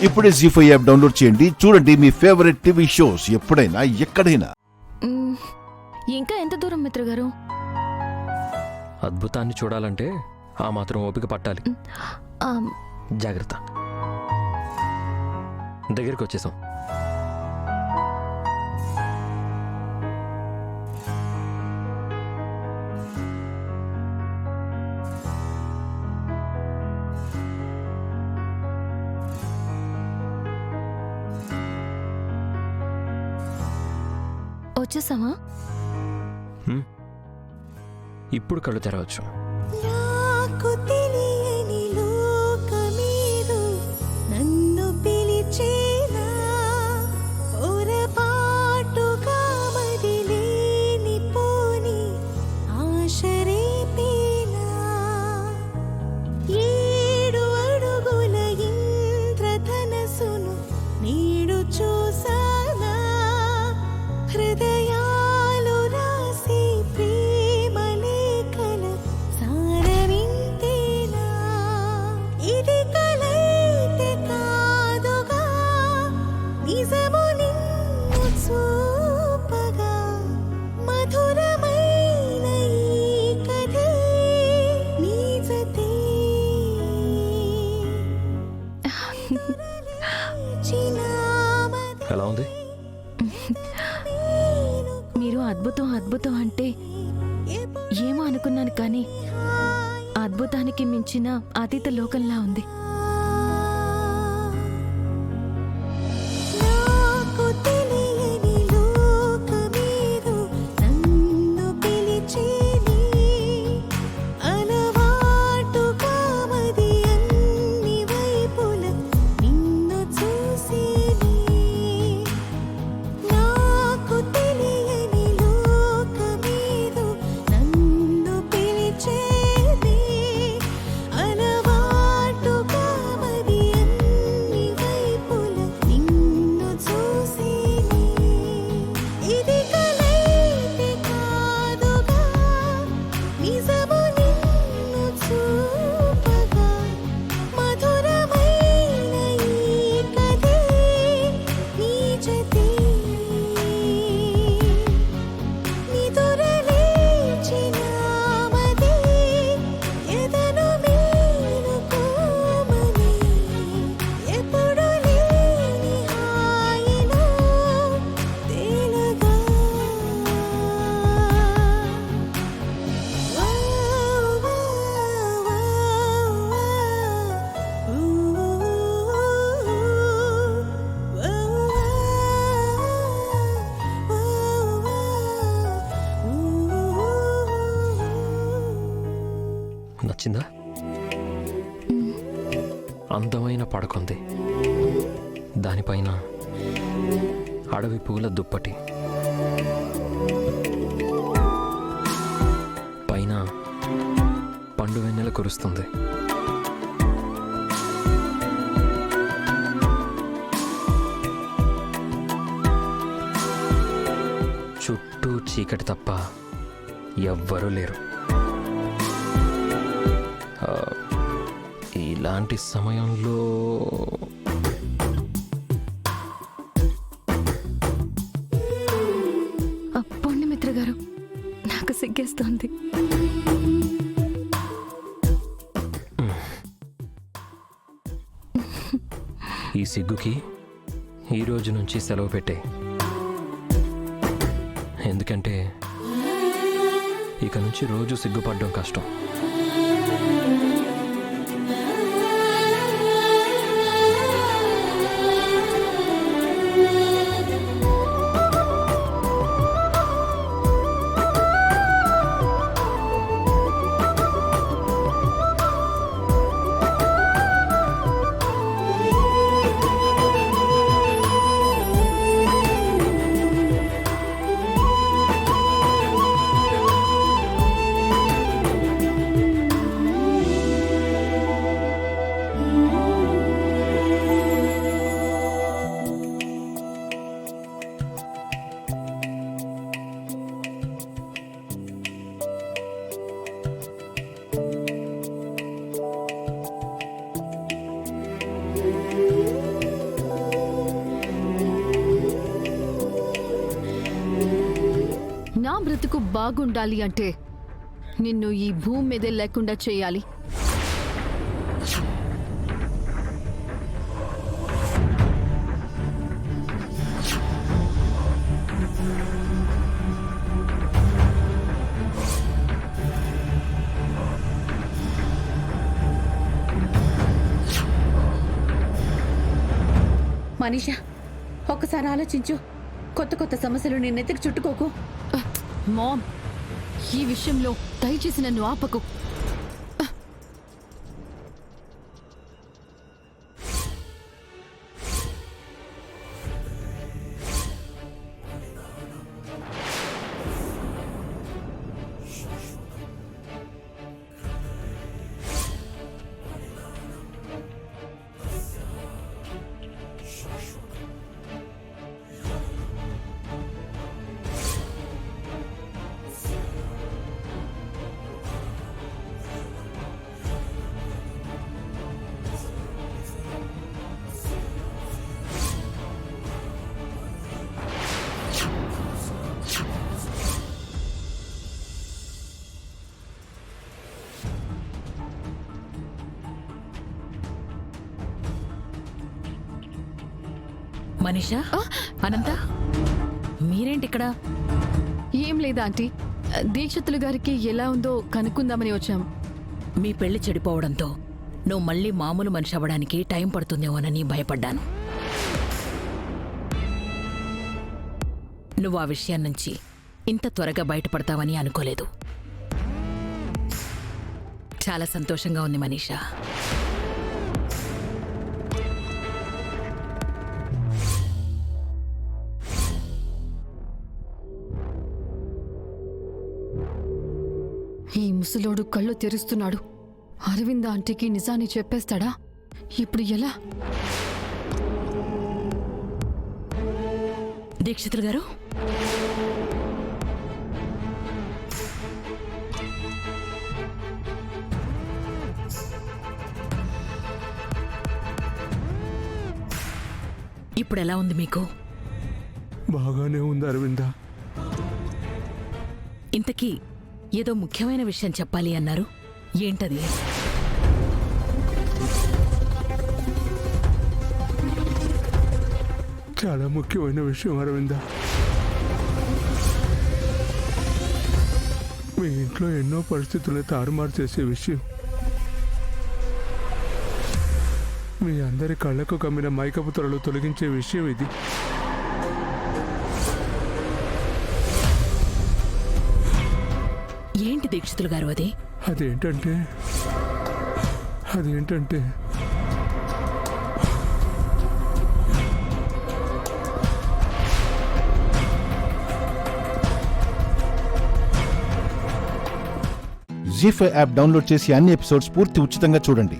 ఇప్పుడే జీ5 app download చేయండి. చూడండి మీ ఫేవరెట్ టీవీ షోస్ ఎప్పుడైనా ఎక్కడైనా. ఇంకా ఎంత దూరం మిత్రగారు? అద్భుతాన్ని చూడాలంటే ఆ మాత్రం ఓపిక పట్టాలి. జాగ్రత్త, దగ్గరికి వచ్చేసాం. వచ్చేసామా? ఇప్పుడు కళ్ళు తెరవచ్చు. నాకు తెలియని లోకమేదో నన్ను పిలిచేనా, పొరపాటుగా మదిలేని పోని ఆశ రేపేనా. 7 అడుగుల ఇంద్రధనసును నేడు చూసానా, హృదయాలు రాసి ప్రేమ లేఖల సారవింతేనా. ఇది కలైతే కాదుగా, నిజము నిన్ను చూపగా, మధురమైన ఈ కథే నీ జతే. ఎలా ఉంది? మీరు అద్భుతం అద్భుతం అంటే ఏమో అనుకున్నాను, కానీ అద్భుతానికి మించిన అతీత లోకంలా ఉంది. నాకు తెలియని లోకమేదో నన్ను పిలిచేని, అలవాటుగా మది అన్ని వైపుల నిన్ను చూసేని. నాకు తెలియని లోకమేదో నన్ను పిలిచేని, అలవాటుగా మది అన్ని వైపుల నిన్ను చూసేని. ఇది కలైతే కాదుగా, నిజము నిన్ను చూపగా, మధురమైన ఈ కథే నీ జతే. నిదురలేచిన మదే ఎదను మేలుకోమని, ఎప్పుడు లేని హాయిలో తేలగా. నచ్చిందా? అందమైన పడకొంది, దానిపైన అడవి పూల దుప్పటి, పైన పండు వెన్నెల కురుస్తుంది. చుట్టూ చీకటి తప్ప ఎవ్వరూ లేరు. ఇలాంటి సమయంలో అప్పండి మిత్రగారు, నాకు సిగ్గేస్తోంది. ఈ సిగ్గుకి ఈ రోజు నుంచి సెలవు పెట్టే. ఎందుకంటే ఇక నుంచి రోజు సిగ్గుపడడం కష్టం. బ్రతుకు బాగుండాలి అంటే నిన్ను ఈ భూమి మీదే లేకుండా చేయాలి. మనీషా, ఒక్కసారి ఆలోచించు. కొత్త కొత్త సమస్యలు నీ నెత్తికి చుట్టుకోకు. మామ్, ఈ విషయంలో దయచేసి నన్ను ఆపకు. మనీషా, అనంత, మీరేంటి ఇక్కడ? ఏం లేదా ఆంటీ, దీక్షితులు గారికి ఎలా ఉందో కనుక్కుందామని వచ్చాం. మీ పెళ్లి చెడిపోవడంతో నువ్వు మళ్ళీ మామూలు మనిషి అవ్వడానికి టైం పడుతుందేమోనని భయపడ్డాను. నువ్వు ఆ విషయం నుంచి ఇంత త్వరగా బయటపడతావని అనుకోలేదు. చాలా సంతోషంగా ఉంది మనీషా. ఈ ముసలోడు కళ్ళు తెరుస్తున్నాడు. అరవింద్ ఆంటీకి నిజాన్ని చెప్పేస్తాడా? ఇప్పుడు ఎలా? దీక్షితులు గారు, ఇప్పుడు ఎలా ఉంది మీకు? బాగానే ఉంది అరవిందా. ఇంతకీ ఏదో ముఖ్యమైన విషయం చెప్పాలి అన్నారు, ఏంటది? చాలా ముఖ్యమైన విషయం అరవిందా. మీ ఇంట్లో ఎన్నో పరిస్థితులను తారుమారు చేసే విషయం, మీ అందరి కళ్ళకు కమ్మిన మైకపు త్వరలు తొలగించే విషయం ఇది. ఏంటి దీక్షితులు గారు అది? అదేంటంటే జీ5 యాప్ డౌన్లోడ్ చేసి అన్ని ఎపిసోడ్స్ పూర్తి ఉచితంగా చూడండి.